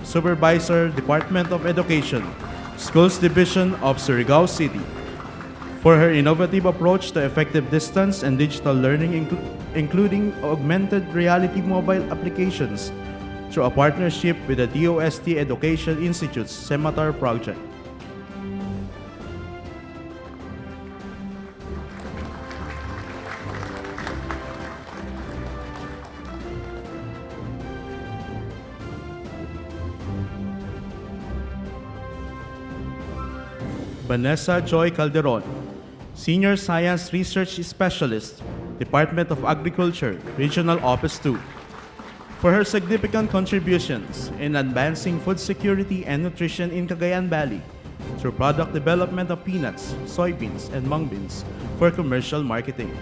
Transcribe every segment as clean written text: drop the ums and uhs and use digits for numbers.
Supervisor, Department of Education, Schools Division of Surigao City, for her innovative approach to effective distance and digital learning, including augmented reality mobile applications through a partnership with the DOST Education Institute's Scimitar project. Vanessa Joy Calderon, Senior Science Research Specialist, Department of Agriculture, Regional Office 2, for her significant contributions in advancing food security and nutrition in Cagayan Valley through product development of peanuts, soybeans, and mung beans for commercial marketing.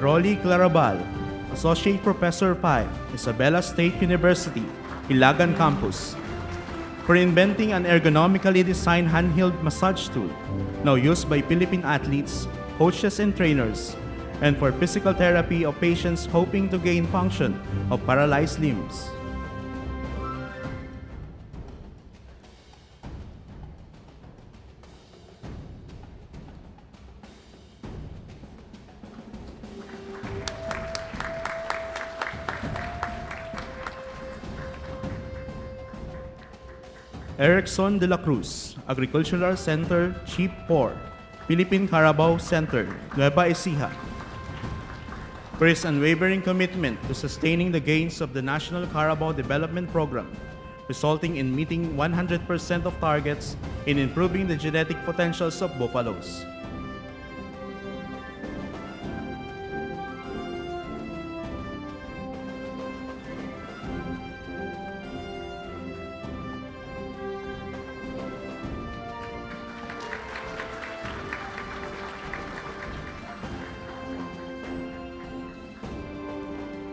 Droli Clarabal, Associate Professor 5, Isabela State University, Ilagan Campus, for inventing an ergonomically designed handheld massage tool now used by Philippine athletes, coaches, and trainers, and for physical therapy of patients hoping to gain function of paralyzed limbs. Erickson de la Cruz, Agricultural Center, Chief 4, Philippine Carabao Center, Nueva Ecija, for his unwavering commitment to sustaining the gains of the National Carabao Development Program, resulting in meeting 100% of targets in improving the genetic potentials of buffaloes.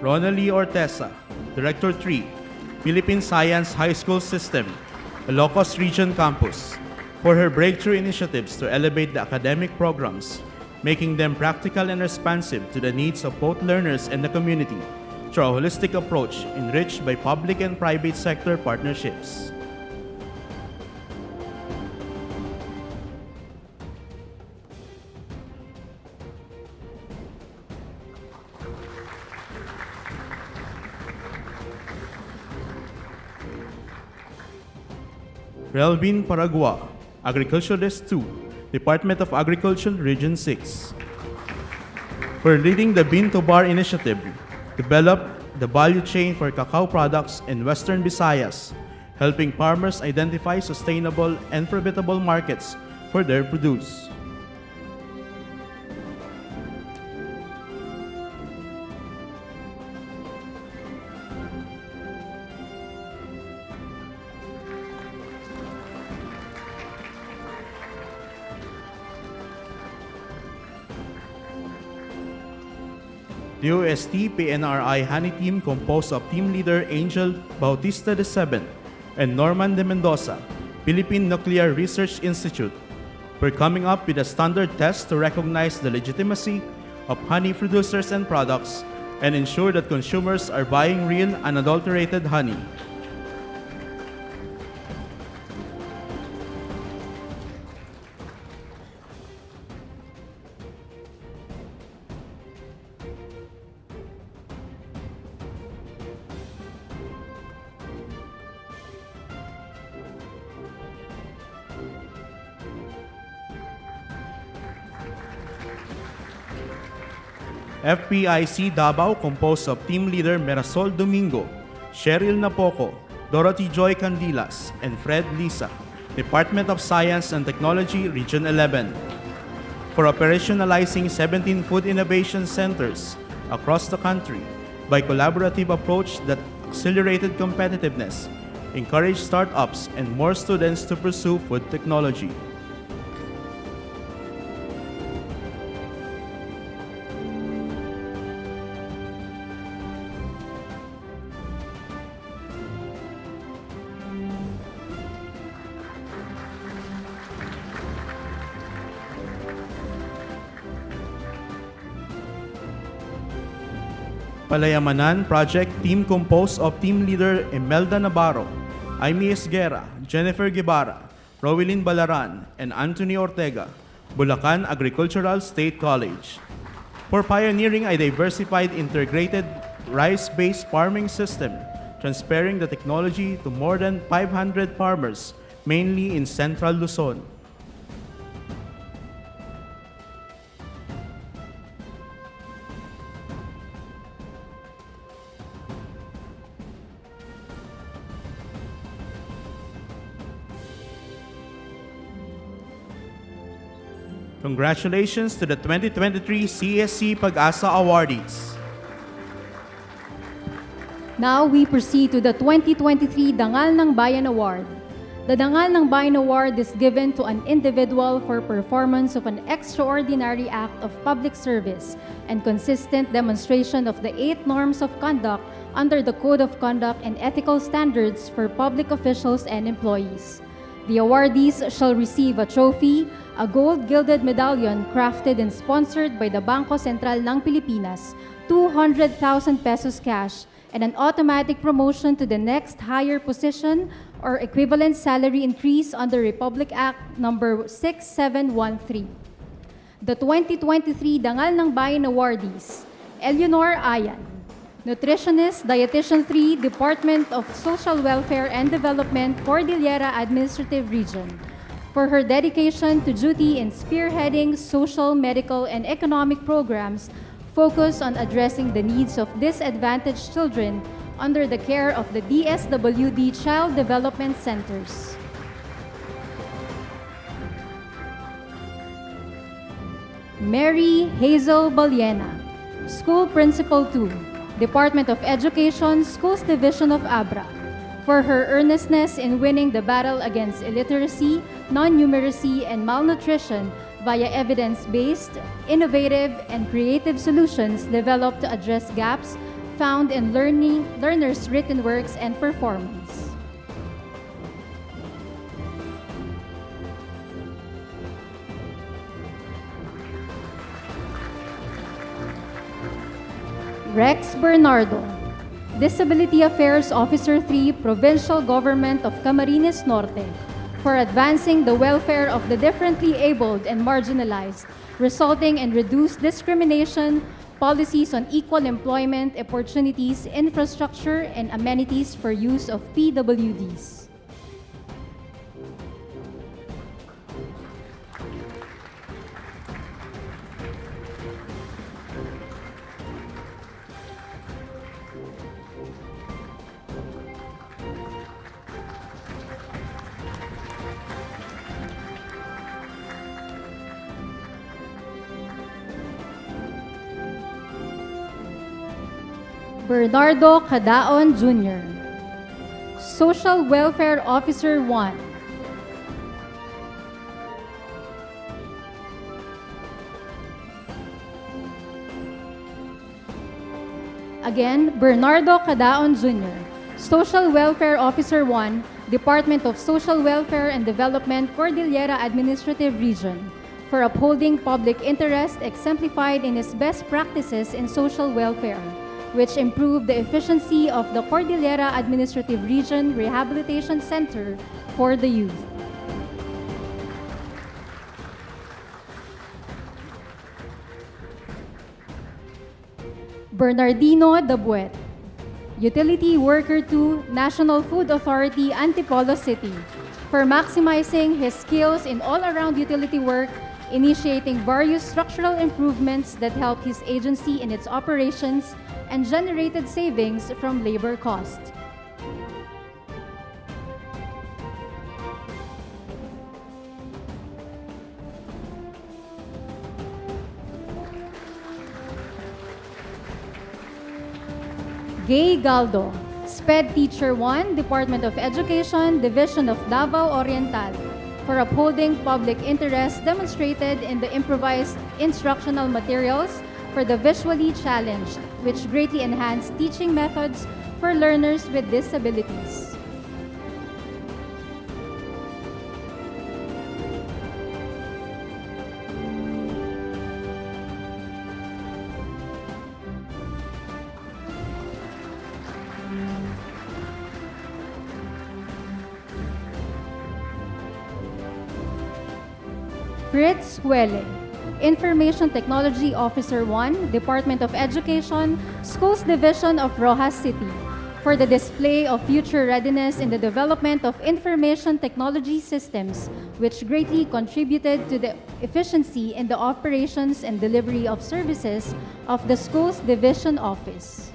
Ronalie Orteza, Director 3, Philippine Science High School System, Ilocos Region Campus, for her breakthrough initiatives to elevate the academic programs, making them practical and responsive to the needs of both learners and the community through a holistic approach enriched by public and private sector partnerships. Relvin Paragua, Agriculturalist 2, Department of Agriculture, Region 6, for leading the Bean to Bar initiative, developed the value chain for cacao products in Western Visayas, helping farmers identify sustainable and profitable markets for their produce. The OST PNRI Honey Team composed of Team Leader Angel Bautista II and Norman de Mendoza, Philippine Nuclear Research Institute, for coming up with a standard test to recognize the legitimacy of honey producers and products and ensure that consumers are buying real, unadulterated honey. FPIC Davao composed of Team Leader Mirasol Domingo, Cheryl Napoco, Dorothy Joy Candilas, and Fred Lisa, Department of Science and Technology, Region 11, for operationalizing 17 food innovation centers across the country by collaborative approach that accelerated competitiveness, encouraged startups, and more students to pursue food technology. Palayamanan Project Team composed of Team Leader Imelda Navarro, Aimee Esguera, Jennifer Guevara, Roelyn Balaran, and Anthony Ortega, Bulacan Agricultural State College. For pioneering a diversified integrated rice-based farming system, transferring the technology to more than 500 farmers, mainly in Central Luzon. Congratulations to the 2023 CSC Pag-asa awardees. Now we proceed to the 2023 Dangal ng Bayan Award. The Dangal ng Bayan Award is given to an individual for performance of an extraordinary act of public service and consistent demonstration of the 8 norms of conduct under the Code of Conduct and Ethical Standards for public officials and employees. The awardees shall receive a trophy, a gold-gilded medallion crafted and sponsored by the Bangko Sentral ng Pilipinas, 200,000 pesos cash, and an automatic promotion to the next higher position or equivalent salary increase under Republic Act Number 6713. The 2023 Dangal ng Bayan awardees: Eleanor Ayan, Nutritionist, Dietitian 3, Department of Social Welfare and Development, Cordillera Administrative Region, for her dedication to duty in spearheading social, medical, and economic programs focused on addressing the needs of disadvantaged children under the care of the DSWD Child Development Centers. Mary Hazel Baliena, School Principal 2, Department of Education, Schools Division of Abra, for her earnestness in winning the battle against illiteracy, non-numeracy, and malnutrition via evidence-based, innovative, and creative solutions developed to address gaps found in learners' written works and performance. Rex Bernardo, Disability Affairs Officer 3, Provincial Government of Camarines Norte, for advancing the welfare of the differently abled and marginalized, resulting in reduced discrimination, policies on equal employment opportunities, infrastructure, and amenities for use of PWDs. Bernardo Cadaon Jr., Social Welfare Officer 1. Again, Bernardo Cadaon Jr., Social Welfare Officer 1, Department of Social Welfare and Development, Cordillera Administrative Region, for upholding public interest exemplified in his best practices in social welfare, which improved the efficiency of the Cordillera Administrative Region Rehabilitation Center for the youth. Bernardino Dabuet, Utility Worker 2, National Food Authority, Antipolo City, for maximizing his skills in all-around utility work, initiating various structural improvements that help his agency in its operations and generated savings from labor cost. Gay Galdo, SPED Teacher 1, Department of Education, Division of Davao Oriental, for upholding public interest demonstrated in the improvised instructional materials for the visually challenged, which greatly enhanced teaching methods for learners with disabilities. Fritz Huele, Information Technology Officer 1, Department of Education, Schools Division of Rojas City, for the display of future readiness in the development of information technology systems, which greatly contributed to the efficiency in the operations and delivery of services of the Schools Division Office.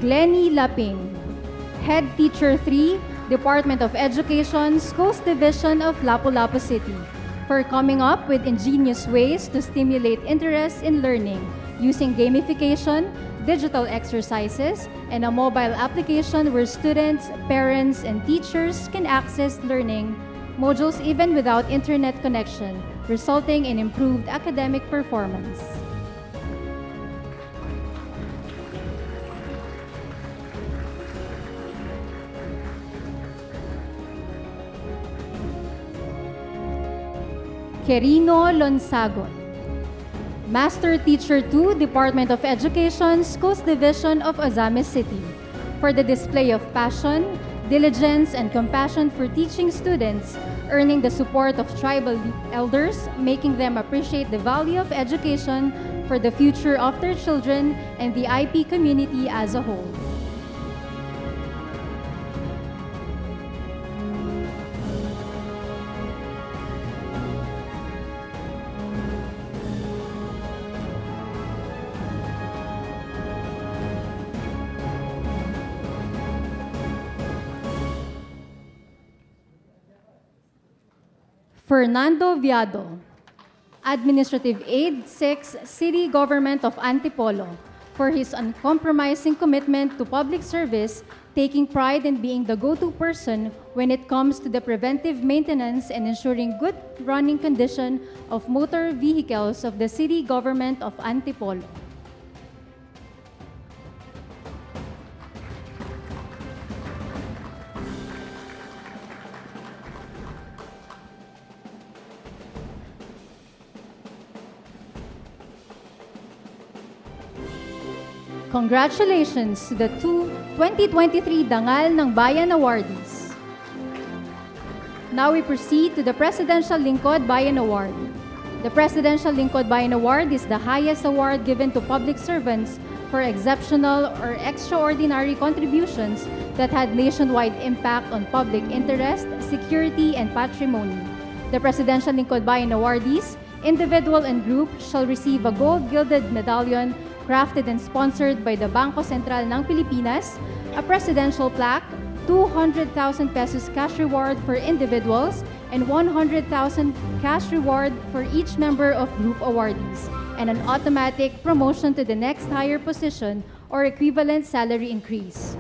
Glenny Laping, Head Teacher 3, Department of Education, Schools Division of Lapu-Lapu City, for coming up with ingenious ways to stimulate interest in learning using gamification, digital exercises, and a mobile application where students, parents, and teachers can access learning modules even without internet connection, resulting in improved academic performance. Querino Lonsagon, Master Teacher 2, Department of Education, Schools Division of Ozamis City, for the display of passion, diligence, and compassion for teaching students, earning the support of tribal elders, making them appreciate the value of education for the future of their children and the IP community as a whole. Fernando Viado, Administrative Aide 6, City Government of Antipolo, for his uncompromising commitment to public service, taking pride in being the go-to person when it comes to the preventive maintenance and ensuring good running condition of motor vehicles of the City Government of Antipolo. Congratulations to the two 2023 Dangal ng Bayan awardees. Now we proceed to the Presidential Lingkod Bayan Award. The Presidential Lingkod Bayan Award is the highest award given to public servants for exceptional or extraordinary contributions that had nationwide impact on public interest, security, and patrimony. The Presidential Lingkod Bayan awardees, individual and group, shall receive a gold gilded medallion crafted and sponsored by the Bangko Sentral ng Pilipinas, a presidential plaque, 200,000 pesos cash reward for individuals, and 100,000 cash reward for each member of group awardees, and an automatic promotion to the next higher position or equivalent salary increase.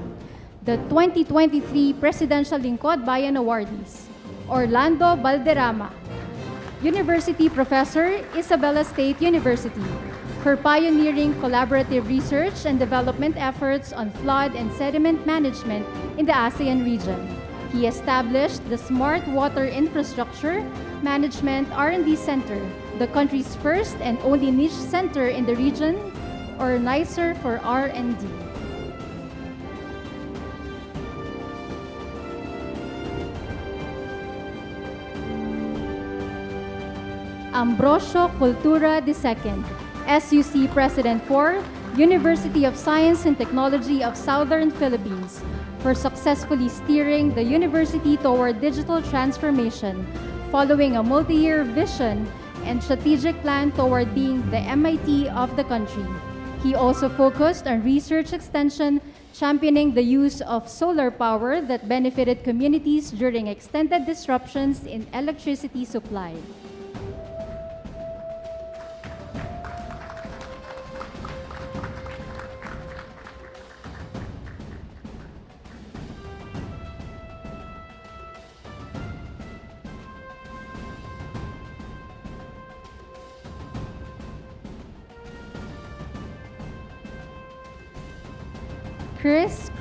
The 2023 Presidential Lingkod Bayan awardees: Orlando Balderama, University Professor, Isabela State University, for pioneering collaborative research and development efforts on flood and sediment management in the ASEAN region. He established the Smart Water Infrastructure Management R&D Center, the country's first and only niche center in the region, or NICER for R&D. Ambrosio Cultura II, SUC President 4, University of Science and Technology of Southern Philippines, for successfully steering the university toward digital transformation, following a multi-year vision and strategic plan toward being the MIT of the country. He also focused on research extension, championing the use of solar power that benefited communities during extended disruptions in electricity supply.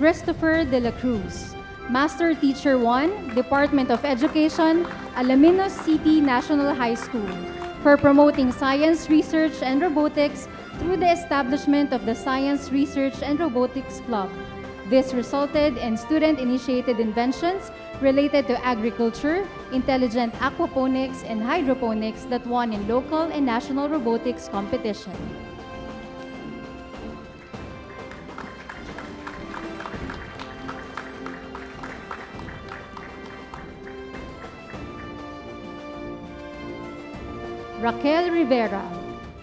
Christopher de la Cruz, Master Teacher 1, Department of Education, Alaminos City National High School for promoting science research and robotics through the establishment of the Science Research and Robotics Club. This resulted in student-initiated inventions related to agriculture, intelligent aquaponics, and hydroponics that won in local and national robotics competition. Rael Rivera,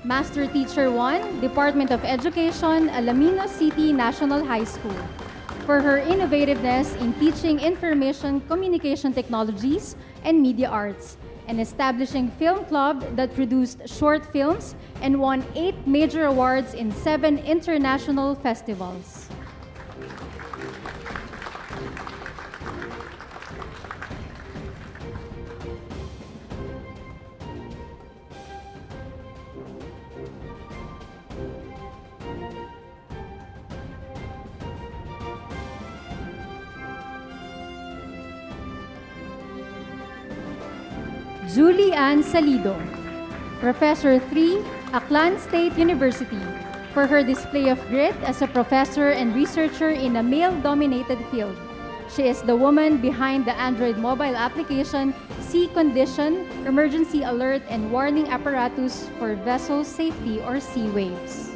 Master Teacher 1, Department of Education, Alaminos City National High School, for her innovativeness in teaching information communication technologies and media arts, and establishing film club that produced short films and won 8 major awards in 7 international festivals. Juliean Salo, Professor 3, Aklan State University, for her display of grit as a professor and researcher in a male-dominated field. She is the woman behind the Android mobile application Sea Condition, Emergency Alert and Warning Apparatus for Vessel Safety or Sea Waves.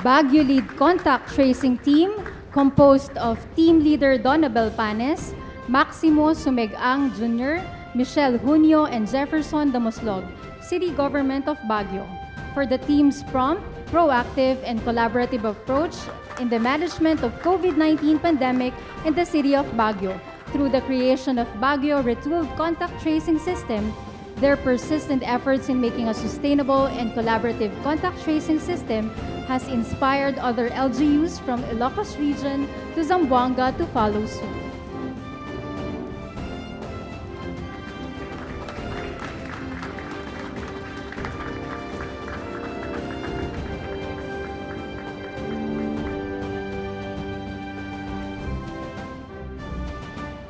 Baguio Lead Contact Tracing Team, composed of Team Leader Donabel Panes, Maximo Sumeg-ang Jr., Michelle Junio, and Jefferson Damoslog, City Government of Baguio, for the team's prompt, proactive, and collaborative approach in the management of COVID-19 pandemic in the city of Baguio through the creation of Baguio Retooled Contact Tracing System. Their persistent efforts in making a sustainable and collaborative contact tracing system has inspired other LGUs from Ilocos region to Zamboanga to follow suit.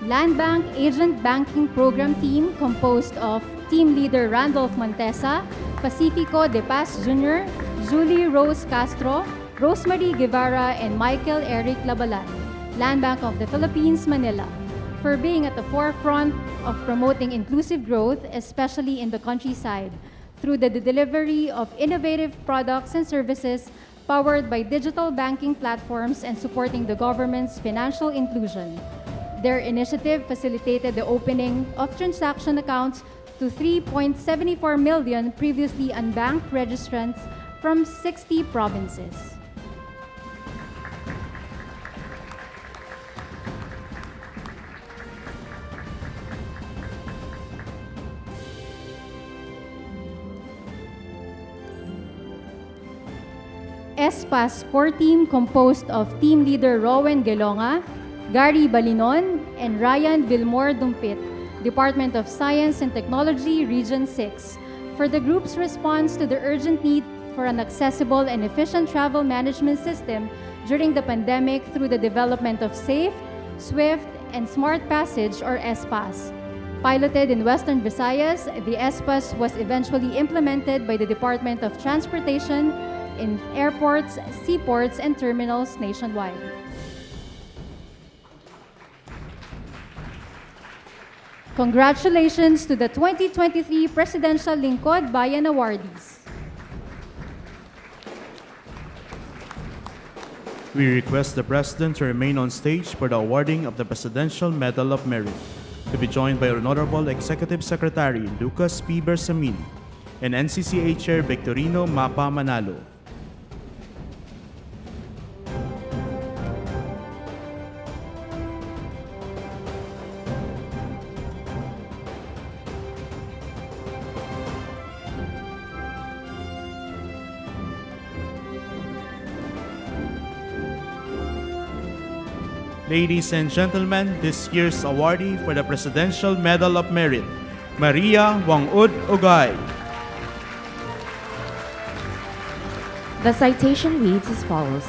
Land Bank Agent Banking Program Team, composed of Team Leader Randolph Montesa, Pacifico De Paz Jr., Julie Rose Castro, Rosemary Guevara, and Michael Eric Labalan, Land Bank of the Philippines, Manila, for being at the forefront of promoting inclusive growth, especially in the countryside, through the delivery of innovative products and services powered by digital banking platforms and supporting the government's financial inclusion. Their initiative facilitated the opening of transaction accounts to 3.74 million previously unbanked registrants from 60 provinces. ESPPASS Core Team, composed of Team Leader Rowan Gelonga, Gary Balinon, and Ryan Vilmore Dumpit, Department of Science and Technology, Region 6, for the group's response to the urgent need for an accessible and efficient travel management system during the pandemic through the development of Safe, Swift, and Smart Passage or ESPPASS. Piloted in Western Visayas, the ESPPASS was eventually implemented by the Department of Transportation in airports, seaports, and terminals nationwide. Congratulations to the 2023 Presidential Lingkod Bayan awardees. We request the President to remain on stage for the awarding of the Presidential Medal of Merit, to be joined by Honorable Executive Secretary Lucas P. Bersamin and NCCA Chair Victorino Mapa Manalo. Ladies and gentlemen, this year's awardee for the Presidential Medal of Merit, Maria Wangud Ogay. The citation reads as follows.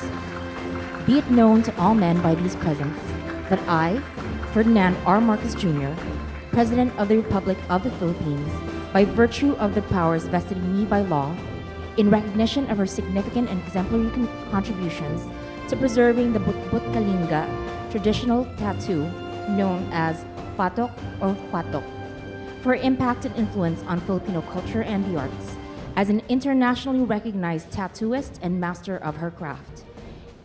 Be it known to all men by these presents that I, Ferdinand R. Marcos Jr., President of the Republic of the Philippines, by virtue of the powers vested in me by law, in recognition of her significant and exemplary contributions to preserving the Butkalinga traditional tattoo known as Fatok or Huatok, for her impact and influence on Filipino culture and the arts, as an internationally recognized tattooist and master of her craft,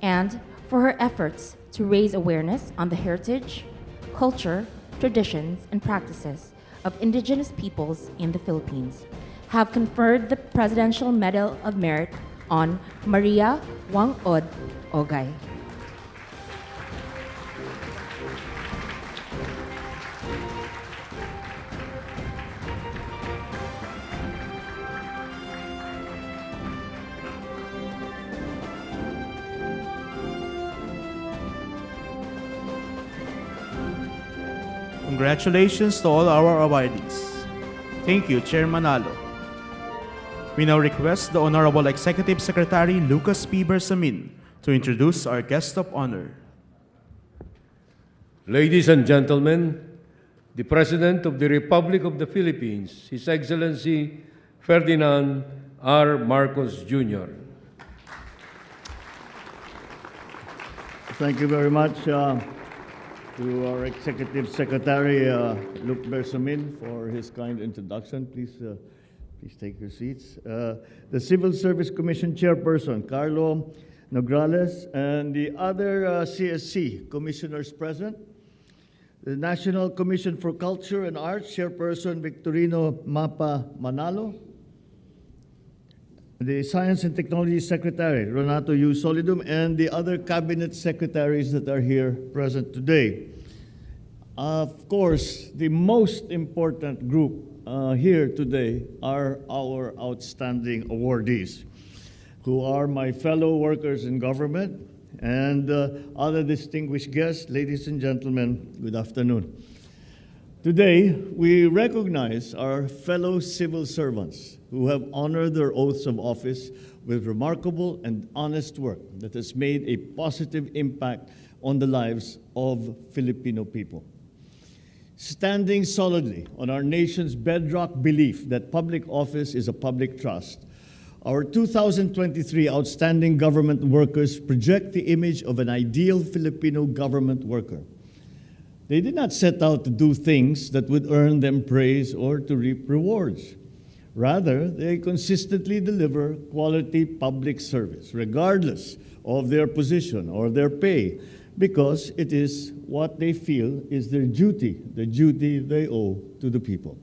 and for her efforts to raise awareness on the heritage, culture, traditions, and practices of indigenous peoples in the Philippines, have conferred the Presidential Medal of Merit on Maria Wangud Ogay. Congratulations to all our awardees. Thank you, Chair Manalo. We now request the Honorable Executive Secretary Lucas P. Bersamin to introduce our guest of honor. Ladies and gentlemen, the President of the Republic of the Philippines, His Excellency Ferdinand R. Marcos Jr. Thank you very much to our Executive Secretary, Luc Bersamin, for his kind introduction. Please take your seats. The Civil Service Commission Chairperson, Carlo Nograles, and the other CSC commissioners present. The National Commission for Culture and Arts Chairperson, Victorino Mapa Manalo. The Science and Technology Secretary, Renato U. Solidum, and the other cabinet secretaries that are here present today. Of course, the most important group here today are our outstanding awardees, who are my fellow workers in government and other distinguished guests. Ladies and gentlemen, good afternoon. Today, we recognize our fellow civil servants who have honored their oaths of office with remarkable and honest work that has made a positive impact on the lives of Filipino people. Standing solidly on our nation's bedrock belief that public office is a public trust, our 2023 Outstanding Government Workers project the image of an ideal Filipino government worker. They did not set out to do things that would earn them praise or to reap rewards. Rather, they consistently deliver quality public service, regardless of their position or their pay, because it is what they feel is their duty, the duty they owe to the people.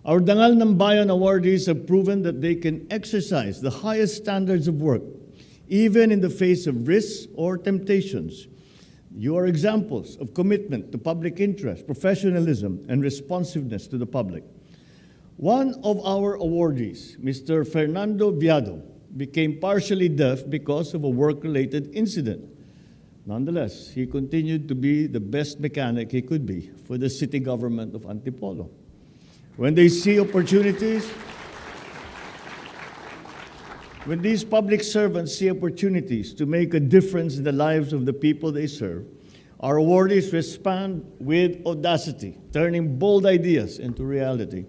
Our Dangal NG Bayan awardees have proven that they can exercise the highest standards of work, even in the face of risks or temptations. You are examples of commitment to public interest, professionalism, and responsiveness to the public. One of our awardees, Mr. Fernando Viado, became partially deaf because of a work-related incident. Nonetheless, he continued to be the best mechanic he could be for the city government of Antipolo. When they see opportunities, when these public servants see opportunities to make a difference in the lives of the people they serve, our awardees respond with audacity, turning bold ideas into reality.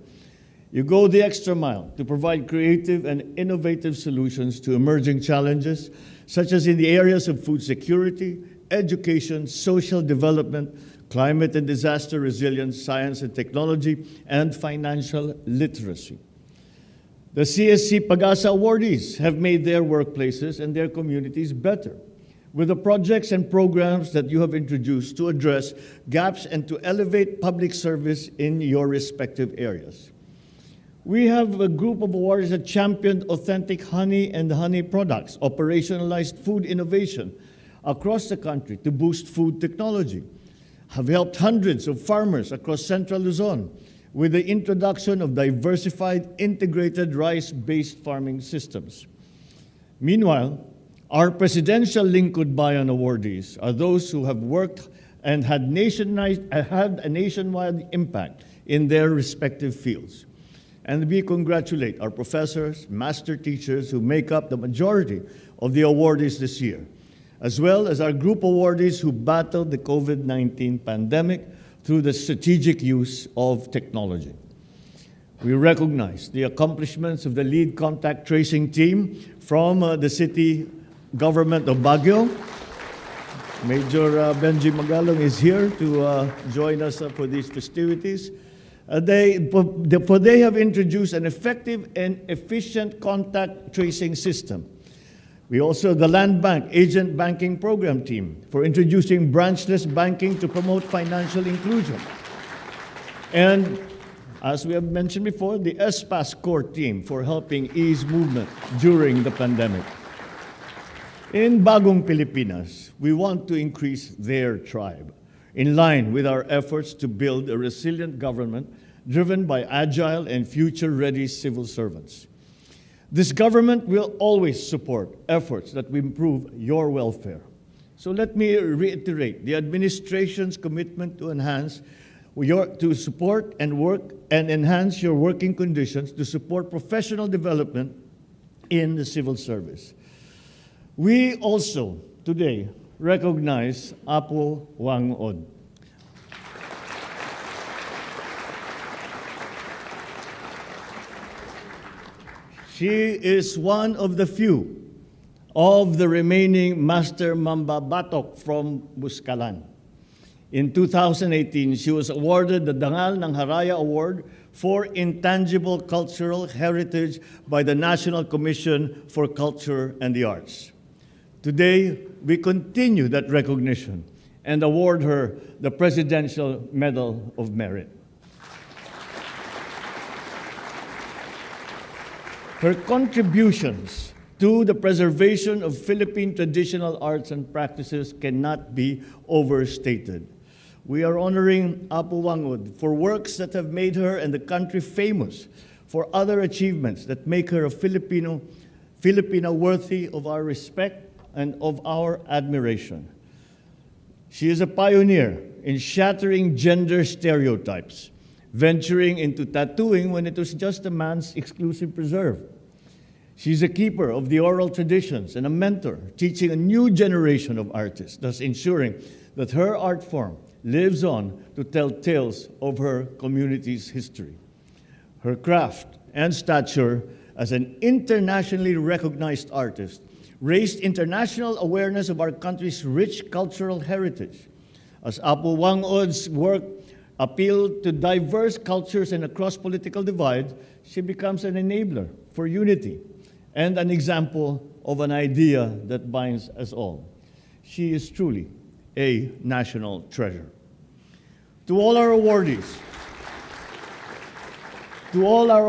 You go the extra mile to provide creative and innovative solutions to emerging challenges, such as in the areas of food security, education, social development, climate and disaster resilience, science and technology, and financial literacy. The CSC Pag-asa awardees have made their workplaces and their communities better with the projects and programs that you have introduced to address gaps and to elevate public service in your respective areas. We have a group of awardees that championed authentic honey and honey products, operationalized food innovation across the country to boost food technology, have helped hundreds of farmers across Central Luzon with the introduction of diversified integrated rice-based farming systems. Meanwhile, Our Presidential Lingkod Bayan awardees are those who have worked and had a nationwide impact in their respective fields. And we congratulate our professors, master teachers who make up the majority of the awardees this year, as well as our group awardees who battled the COVID-19 pandemic through the strategic use of technology. We recognize the accomplishments of the lead contact tracing team from the city government of Baguio. Major Benji Magalong is here to join us for these festivities. They have introduced an effective and efficient contact tracing system. We also, the Land Bank Agent Banking Program team, for introducing branchless banking to promote financial inclusion. And as we have mentioned before, the ESPPASS core team for helping ease movement during the pandemic. In Bagong Pilipinas, we want to increase their tribe, in line with our efforts to build a resilient government driven by agile and future-ready civil servants. This government will always support efforts that will improve your welfare. So let me reiterate the administration's commitment to support and work and enhance your working conditions to support professional development in the civil service. We also today recognize Apo Wangod. She is one of the few of the remaining Master Mamba Batok from Buscalan. In 2018, she was awarded the Dangal ng Haraya Award for Intangible Cultural Heritage by the National Commission for Culture and the Arts. Today, we continue that recognition and award her the Presidential Medal of Merit. Her contributions to the preservation of Philippine traditional arts and practices cannot be overstated. We are honoring Apo Wangod for works that have made her and the country famous, for other achievements that make her a Filipina worthy of our respect and of our admiration. She is a pioneer in shattering gender stereotypes, venturing into tattooing when it was just a man's exclusive preserve. She's a keeper of the oral traditions and a mentor, teaching a new generation of artists, thus ensuring that her art form lives on to tell tales of her community's history. Her craft and stature as an internationally recognized artist raised international awareness of our country's rich cultural heritage. As Apo Wangod's work appealed to diverse cultures and across political divides, she becomes an enabler for unity and an example of an idea that binds us all. She is truly a national treasure. To all our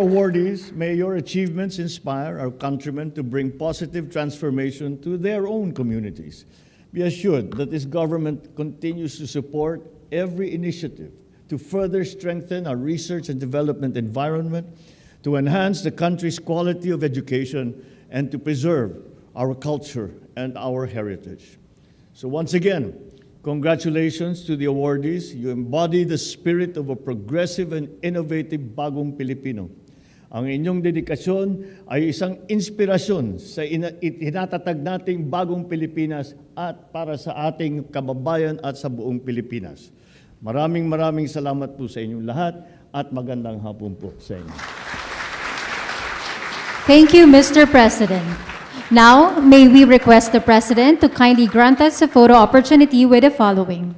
awardees, may your achievements inspire our countrymen to bring positive transformation to their own communities. Be assured that this government continues to support every initiative to further strengthen our research and development environment, to enhance the country's quality of education, and to preserve our culture and our heritage. So once again, congratulations to the awardees. You embody the spirit of a progressive and innovative bagong Pilipino. Ang inyong dedikasyon ay isang inspirasyon sa inatatag nating bagong Pilipinas at para sa ating kababayan at sa buong Pilipinas. Maraming salamat po sa inyong lahat at magandang hapon po sa inyo. Thank you, Mr. President. Now, may we request the President to kindly grant us a photo opportunity with the following.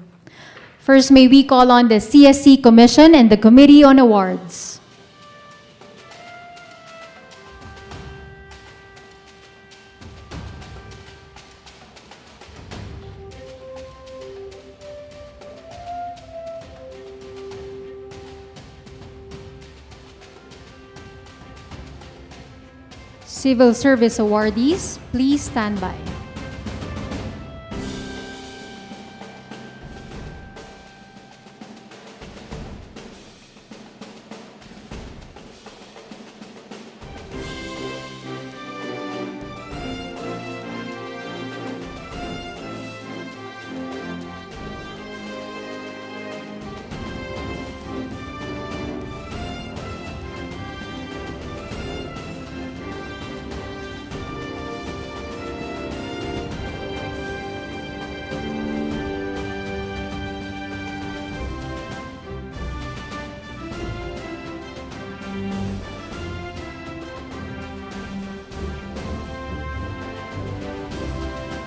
First, may we call on the CSC Commission and the Committee on Awards. Civil Service awardees, please stand by.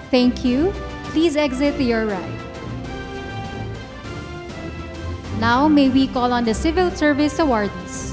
Thank you. Please exit to your right. Now, may we call on the civil service awardees.